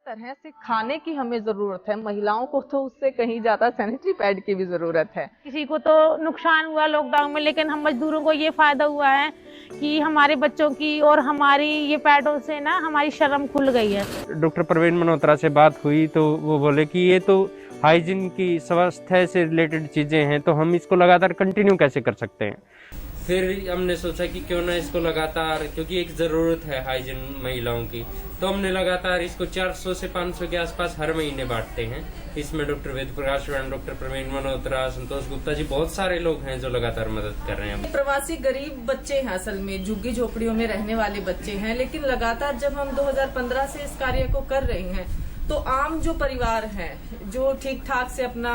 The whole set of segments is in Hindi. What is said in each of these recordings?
तरह से खाने की हमें जरूरत है, महिलाओं को तो उससे कहीं ज्यादा सैनिटरी पैड की भी जरूरत है। किसी को तो नुकसान हुआ लॉकडाउन में, लेकिन हम मजदूरों को ये फायदा हुआ है कि हमारे बच्चों की और हमारी ये पैडों से ना हमारी शर्म खुल गई है। डॉक्टर प्रवीण मल्होत्रा से बात हुई तो वो बोले कि ये तो हाइजीन की, स्वास्थ्य से रिलेटेड चीज़ें हैं, तो हम इसको लगातार कंटिन्यू कैसे कर सकते हैं। फिर हमने सोचा कि क्यों ना इसको लगातार, क्योंकि एक ज़रूरत है हाइजीन महिलाओं की, तो हमने लगातार इसको 400 से 500 के आसपास हर महीने बांटते हैं। इसमें डॉक्टर वेद प्रकाश राणा, डॉक्टर प्रवीण मल्होत्रा, संतोष गुप्ता जी, बहुत सारे लोग हैं जो लगातार मदद कर रहे हैं। प्रवासी गरीब बच्चे हैं, असल में झुग्गी झोपड़ियों में रहने वाले बच्चे हैं, लेकिन लगातार जब हम 2015 से इस कार्य को कर रहे हैं तो आम जो परिवार हैं जो ठीक ठाक से अपना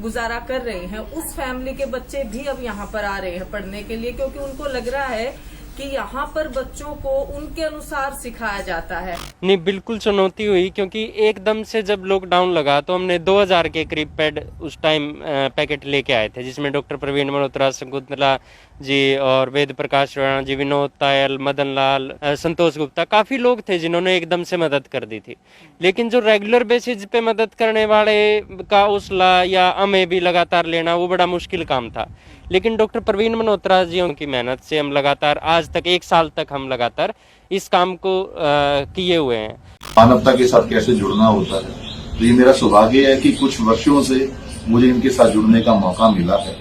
गुजारा कर रहे हैं, उस फैमिली के बच्चे भी अब यहाँ पर आ रहे हैं पढ़ने के लिए, क्योंकि उनको लग रहा है कि यहाँ पर बच्चों को उनके अनुसार सिखाया जाता है। नहीं, बिल्कुल चुनौती हुई, क्योंकि एकदम से जब लॉकडाउन लगा तो हमने 2000 के करीब पैड उस टाइम पैकेट लेके आए थे, जिसमें डॉक्टर प्रवीण मल्होत्रा, शकुंतला जी और वेद प्रकाश राणा जी, विनोद तायल, मदन लाल, संतोष गुप्ता, काफ़ी लोग थे जिन्होंने एकदम से मदद कर दी थी। लेकिन जो रेगुलर बेसिस पे मदद करने वाले का हौसला या हमें भी लगातार लेना, वो बड़ा मुश्किल काम था। लेकिन डॉक्टर प्रवीण मल्होत्रा जी उनकी मेहनत से हम लगातार आज तक 1 साल तक हम लगातार इस काम को किए हुए हैं। मानवता के साथ कैसे जुड़ना होता है, तो ये मेरा सौभाग्य है कि कुछ वर्षों से मुझे इनके साथ जुड़ने का मौका मिला है।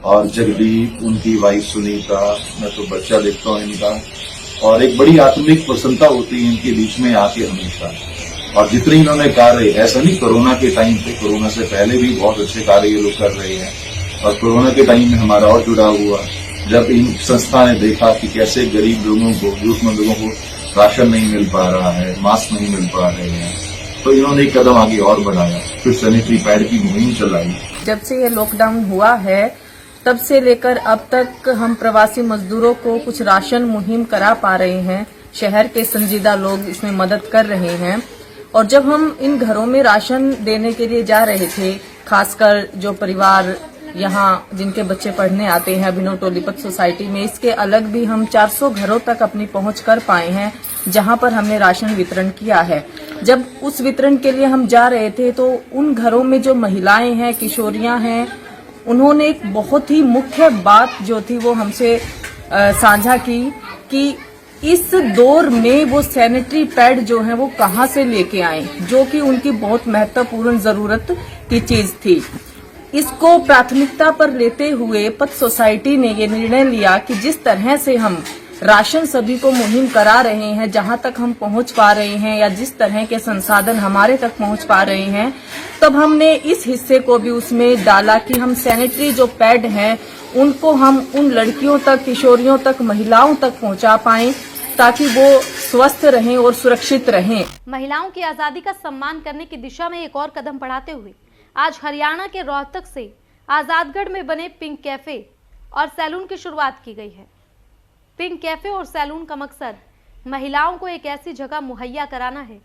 और जगदीप, उनकी वाइफ सुनीता, मैं तो बच्चा देखता हूँ इनका, और एक बड़ी आत्मिक प्रसन्नता होती है इनके बीच में आके हमेशा। और जितने इन्होंने कार्य, ऐसा नहीं कोरोना के टाइम पे, कोरोना से पहले भी बहुत अच्छे कार्य ये लोग कर रहे हैं, और कोरोना के टाइम में हमारा और जुड़ा हुआ, जब इन संस्था ने देखा कि कैसे गरीब लोगों को, जरूरतमंद लोगों को राशन नहीं मिल पा रहा है, मास्क नहीं मिल पा रहे हैं, तो इन्होंने एक कदम आगे और बढ़ाया, फिर सैनिटरी पैड की मुहिम चलाई। जब से ये लॉकडाउन हुआ है तब से लेकर अब तक हम प्रवासी मजदूरों को कुछ राशन मुहिम करा पा रहे हैं। शहर के संजीदा लोग इसमें मदद कर रहे हैं। और जब हम इन घरों में राशन देने के लिए जा रहे थे, खासकर जो परिवार यहाँ जिनके बच्चे पढ़ने आते हैं अभिनव टोलीपत सोसाइटी में, इसके अलग भी हम 400 घरों तक अपनी पहुंच कर पाए हैं, जहां पर हमने राशन वितरण किया है। जब उस वितरण के लिए हम जा रहे थे तो उन घरों में जो महिलाएं हैं, किशोरियां हैं, उन्होंने एक बहुत ही मुख्य बात जो थी वो हमसे साझा की कि इस दौर में वो सैनिटरी पैड जो है वो कहाँ से लेके आए, जो कि उनकी बहुत महत्वपूर्ण जरूरत की चीज थी। इसको प्राथमिकता पर लेते हुए पथ सोसाइटी ने ये निर्णय लिया कि जिस तरह से हम राशन सभी को मुहिम करा रहे हैं, जहां तक हम पहुंच पा रहे हैं या जिस तरह के संसाधन हमारे तक पहुंच पा रहे हैं, तब हमने इस हिस्से को भी उसमें डाला कि हम सैनिटरी जो पैड हैं उनको हम उन लड़कियों तक, किशोरियों तक, महिलाओं तक पहुंचा पाएं, ताकि वो स्वस्थ रहें और सुरक्षित रहें। महिलाओं की आजादी का सम्मान करने की दिशा में एक और कदम बढ़ाते हुए आज हरियाणा के रोहतक से आजादगढ़ में बने पिंक कैफे और सैलून की शुरुआत की गई है। पिंक कैफे और सैलून का मकसद महिलाओं को एक ऐसी जगह मुहैया कराना है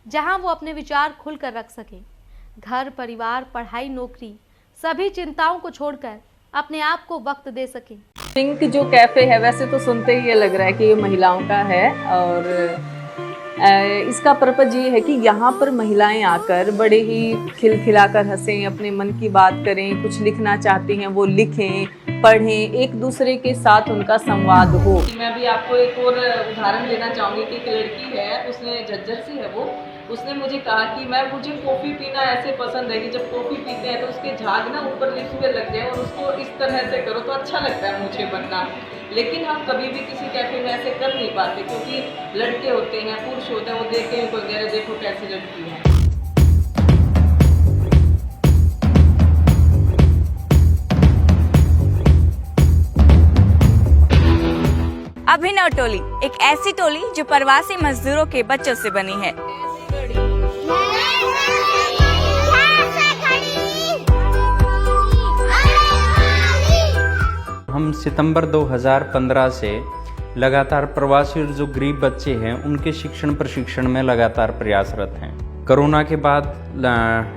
जहां वो अपने विचार खुलकर रख सकें, घर, परिवार, पढ़ाई, नौकरी, सभी चिंताओं को छोड़कर अपने आप को वक्त दे सकें। पिंक जो कैफे है, वैसे तो सुनते ही ये लग रहा है कि ये महिलाओं का है, और इसका पर्पज ये है कि यहाँ पर महिलाएं आकर बड़े ही खिलखिलाकर हंसें, अपने मन की बात करें, कुछ लिखना चाहती हैं वो लिखें, पढ़ें, एक दूसरे के साथ उनका संवाद हो। मैं भी आपको एक और उदाहरण देना चाहूँगी कि एक लड़की है, उसने झज्जर से है वो, उसने मुझे कहा कि मुझे कॉफ़ी पीना ऐसे पसंद है कि जब कॉफ़ी पीते हैं तो उसके झाग ना ऊपर लिप्स पे लग जाए और उसको इस तरह से करो तो अच्छा लगता है मुझे बनना। लेकिन हम कभी भी किसी कैफे में ऐसे कर नहीं पाते, क्योंकि लड़के होते हैं, पुरुष होते हैं, वो देख के उनको कह रहे देखो कैसी लड़की है। अभिनव टोली एक ऐसी टोली जो प्रवासी मजदूरों के बच्चों से बनी है। हम सितंबर 2015 से लगातार प्रवासी और जो गरीब बच्चे हैं उनके शिक्षण प्रशिक्षण में लगातार प्रयासरत हैं। कोरोना के बाद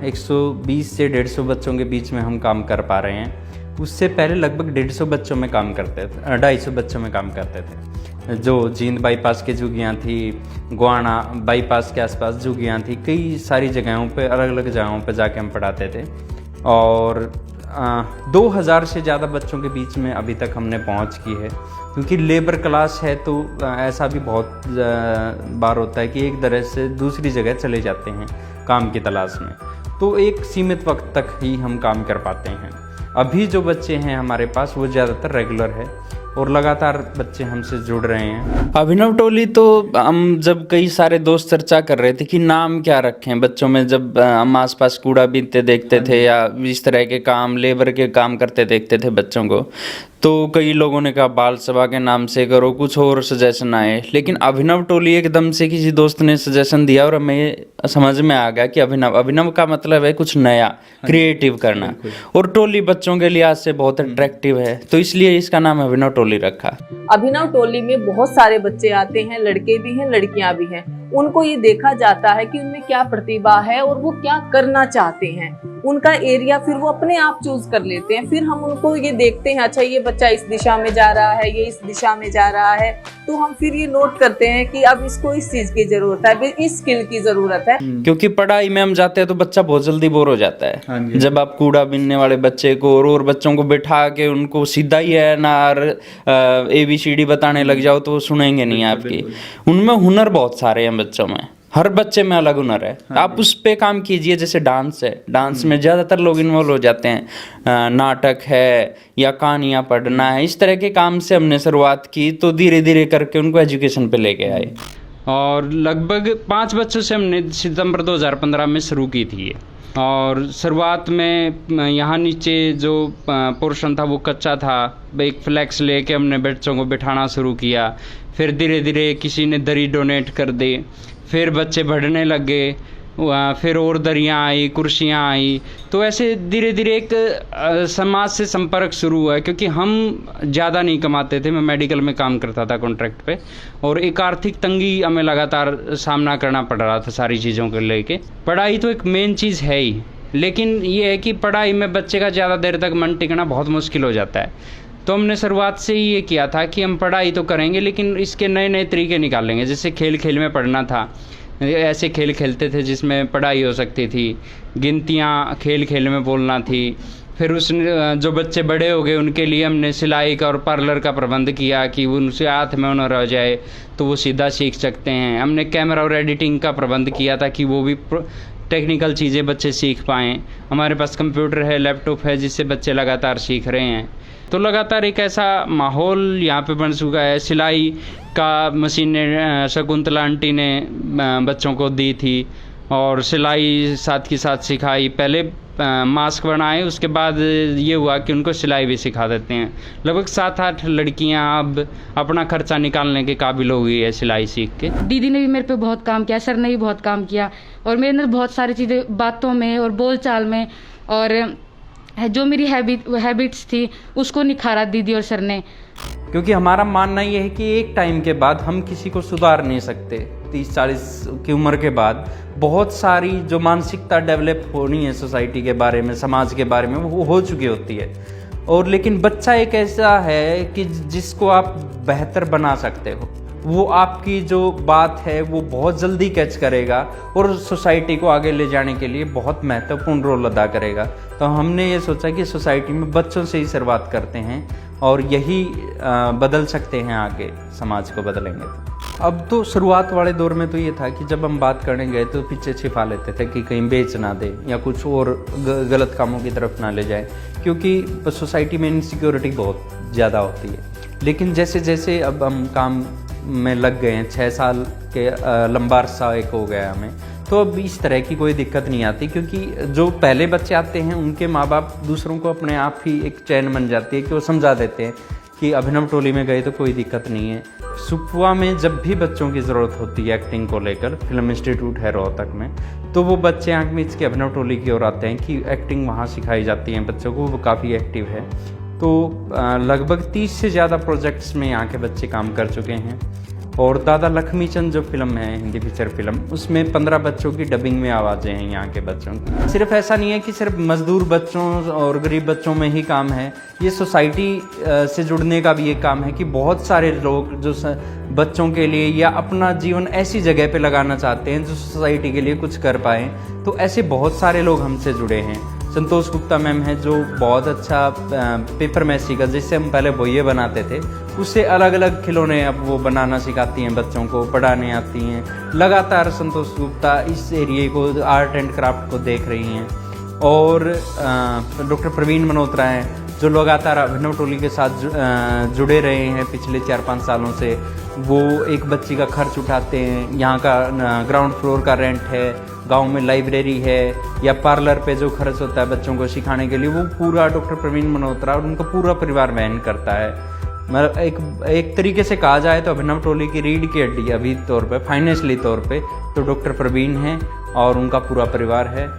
120 से 150 बच्चों के बीच में हम काम कर पा रहे हैं। उससे पहले लगभग 150 बच्चों में काम करते थे, 250 बच्चों में काम करते थे। जो जींद बाईपास के झुग्गियाँ थी, गोहाना बाईपास के आसपास झुग्गियाँ थी, कई सारी जगहों पे अलग अलग जगहों पे जाके हम पढ़ाते थे। और 2000 से ज़्यादा बच्चों के बीच में अभी तक हमने पहुंच की है, क्योंकि लेबर क्लास है तो ऐसा भी बहुत बार होता है कि एक तरह से दूसरी जगह चले जाते हैं काम की तलाश में, तो एक सीमित वक्त तक ही हम काम कर पाते हैं। अभी जो बच्चे हैं हमारे पास वो ज़्यादातर रेगुलर है और लगातार बच्चे हमसे जुड़ रहे हैं। अभिनव टोली तो हम जब कई सारे दोस्त चर्चा कर रहे थे कि नाम क्या रखें बच्चों में, जब हम आसपास कूड़ा बीनते देखते थे या इस तरह के काम, लेबर के काम करते देखते थे बच्चों को, तो कई लोगों ने कहा बाल सभा के नाम से करो, कुछ और सजेशन आए। लेकिन अभिनव टोली एकदम से किसी दोस्त ने सजेशन दिया और हमें समझ में आ गया कि अभिनव का मतलब है कुछ नया, क्रिएटिव करना, और टोली बच्चों के लिहाज से बहुत अट्रैक्टिव है, तो इसलिए इसका नाम अभिनव टोली रखा। अभिनव टोली में बहुत सारे बच्चे आते हैं, लड़के भी हैं लड़कियां भी हैं। उनको ये देखा जाता है कि उनमें क्या प्रतिभा है और वो क्या करना चाहते हैं, उनका एरिया फिर वो अपने आप चूज कर लेते हैं। फिर हम उनको ये देखते हैं, अच्छा ये बच्चा इस दिशा में जा रहा है, ये इस दिशा में जा रहा है, तो हम फिर ये नोट करते हैं कि अब इसको इस चीज की जरूरत है, इस स्किल की जरूरत है। क्योंकि पढ़ाई में हम जाते हैं तो बच्चा बहुत जल्दी बोर हो जाता है। जब आप कूड़ा बीनने वाले बच्चे को और बच्चों को बिठा के उनको सीधा ही है ना ABCD बताने लग जाओ तो वो सुनेंगे नहीं आपकी। उनमें हुनर बहुत सारे हैं बच्चों में, हर बच्चे में अलग हुनर है। आप उस पे काम कीजिए, जैसे डांस है, डांस में ज़्यादातर लोग इन्वॉल्व हो जाते हैं, नाटक है या कहानियाँ पढ़ना है, इस तरह के काम से हमने शुरुआत की, तो धीरे धीरे करके उनको एजुकेशन पे लेके आए। और लगभग 5 बच्चों से हमने सितंबर 2015 में शुरू की थी। और शुरुआत में यहाँ नीचे जो पोर्शन था वो कच्चा था, एक फ्लैक्स लेके हमने बच्चों को बिठाना शुरू किया। फिर धीरे धीरे किसी ने दरी डोनेट कर दी, फिर बच्चे बढ़ने लगे, फिर और दरियाँ आई, कुर्सियाँ आई, तो ऐसे धीरे धीरे एक समाज से संपर्क शुरू हुआ। क्योंकि हम ज़्यादा नहीं कमाते थे, मैं मेडिकल में काम करता था कॉन्ट्रैक्ट पे, और एक आर्थिक तंगी हमें लगातार सामना करना पड़ रहा था सारी चीज़ों को लेके। पढ़ाई तो एक मेन चीज़ है ही, लेकिन ये है कि पढ़ाई में बच्चे का ज़्यादा देर तक मन टिकना बहुत मुश्किल हो जाता है। तो हमने शुरुआत से ही ये किया था कि हम पढ़ाई तो करेंगे लेकिन इसके नए नए तरीके निकालेंगे। जैसे खेल खेल में पढ़ना था, ऐसे खेल खेलते थे जिसमें पढ़ाई हो सकती थी, गिनतियाँ खेल खेल में बोलना थी। फिर उसने जो बच्चे बड़े हो गए उनके लिए हमने सिलाई का और पार्लर का प्रबंध किया कि उनसे हाथ में हुनर हो जाए तो वो सीधा सीख सकते हैं। हमने कैमरा और एडिटिंग का प्रबंध किया था कि वो भी टेक्निकल चीज़ें बच्चे सीख पाएँ। हमारे पास कंप्यूटर है, लैपटॉप है, जिससे बच्चे लगातार सीख रहे हैं। तो लगातार एक ऐसा माहौल यहाँ पे बन चुका है। सिलाई का मशीनें शकुंतला आंटी ने बच्चों को दी थी और सिलाई साथ के साथ सिखाई। पहले मास्क बनाए, उसके बाद ये हुआ कि उनको सिलाई भी सिखा देते हैं। लगभग 7-8 लड़कियां अब अपना खर्चा निकालने के काबिल हो गई है सिलाई सीख के। दीदी ने भी मेरे पे बहुत काम किया, सर ने भी बहुत काम किया, और मेरे अंदर बहुत सारी चीज़ें बातों में और बोलचाल में, और जो मेरी हैबिट्स थी उसको निखारा दीदी और सर ने। क्योंकि हमारा मानना ये है कि एक टाइम के बाद हम किसी को सुधार नहीं सकते। 30-40 की उम्र के बाद बहुत सारी जो मानसिकता डेवलप होनी है सोसाइटी के बारे में, समाज के बारे में, वो हो चुकी होती है। और लेकिन बच्चा एक ऐसा है कि जिसको आप बेहतर बना सकते हो। वो आपकी जो बात है वो बहुत जल्दी कैच करेगा और सोसाइटी को आगे ले जाने के लिए बहुत महत्वपूर्ण रोल अदा करेगा। तो हमने ये सोचा कि सोसाइटी में बच्चों से ही शुरुआत करते हैं और यही बदल सकते हैं, आगे समाज को बदलेंगे। अब तो शुरुआत वाले दौर में तो ये था कि जब हम बात करने गए तो पीछे छिपा लेते थे कि कहीं बेच ना दे या कुछ और गलत कामों की तरफ ना ले जाए, क्योंकि सोसाइटी में इनसिक्योरिटी बहुत ज़्यादा होती है। लेकिन जैसे जैसे अब हम काम में लग गए हैं, 6 साल के लंबा अरसा एक हो गया हमें, तो अब इस तरह की कोई दिक्कत नहीं आती। क्योंकि जो पहले बच्चे आते हैं उनके माँ बाप दूसरों को अपने आप ही एक चैन बन जाती है कि वो समझा देते हैं कि अभिनव टोली में गए तो कोई दिक्कत नहीं है। सुपुआ में जब भी बच्चों की ज़रूरत होती है एक्टिंग को लेकर, फिल्म इंस्टीट्यूट है रोहतक में, तो वो बच्चे आँख मीच के अभिनव टोली की ओर आते हैं कि एक्टिंग वहाँ सिखाई जाती है बच्चों को, वो काफ़ी एक्टिव है। तो लगभग 30 से ज़्यादा प्रोजेक्ट्स में यहाँ के बच्चे काम कर चुके हैं और दादा लक्ष्मी चंद जो फिल्म है, हिंदी फीचर फिल्म, उसमें 15 बच्चों की डबिंग में आवाज़ें हैं यहाँ के बच्चों की। सिर्फ ऐसा नहीं है कि सिर्फ मजदूर बच्चों और गरीब बच्चों में ही काम है, ये सोसाइटी से जुड़ने का भी एक काम है कि बहुत सारे लोग जो बच्चों के लिए या अपना जीवन ऐसी जगह पे लगाना चाहते हैं जो सोसाइटी के लिए कुछ कर पाएँ, तो ऐसे बहुत सारे लोग हमसे जुड़े हैं। संतोष गुप्ता मैम है जो बहुत अच्छा पेपर मैसी का, जिससे हम पहले बोइये बनाते थे, उससे अलग अलग खिलौने अब वो बनाना सिखाती हैं बच्चों को, पढ़ाने आती हैं। लगातार संतोष गुप्ता इस एरिए को, आर्ट एंड क्राफ्ट को देख रही हैं। और डॉक्टर प्रवीण मल्होत्रा हैं जो लगातार अभिनव टोली के साथ जुड़े रहे हैं पिछले 4-5 सालों से। वो एक बच्ची का खर्च उठाते हैं, यहाँ का ग्राउंड फ्लोर का रेंट है, गांव में लाइब्रेरी है या पार्लर पे जो खर्च होता है बच्चों को सिखाने के लिए, वो पूरा डॉक्टर प्रवीण मल्होत्रा और उनका पूरा परिवार वहन करता है। मतलब एक तरीके से कहा जाए तो अभिनव टोली की रीढ़ की हड्डी अभी तौर पे, फाइनेंशियली तौर पे तो डॉक्टर प्रवीण हैं और उनका पूरा परिवार है।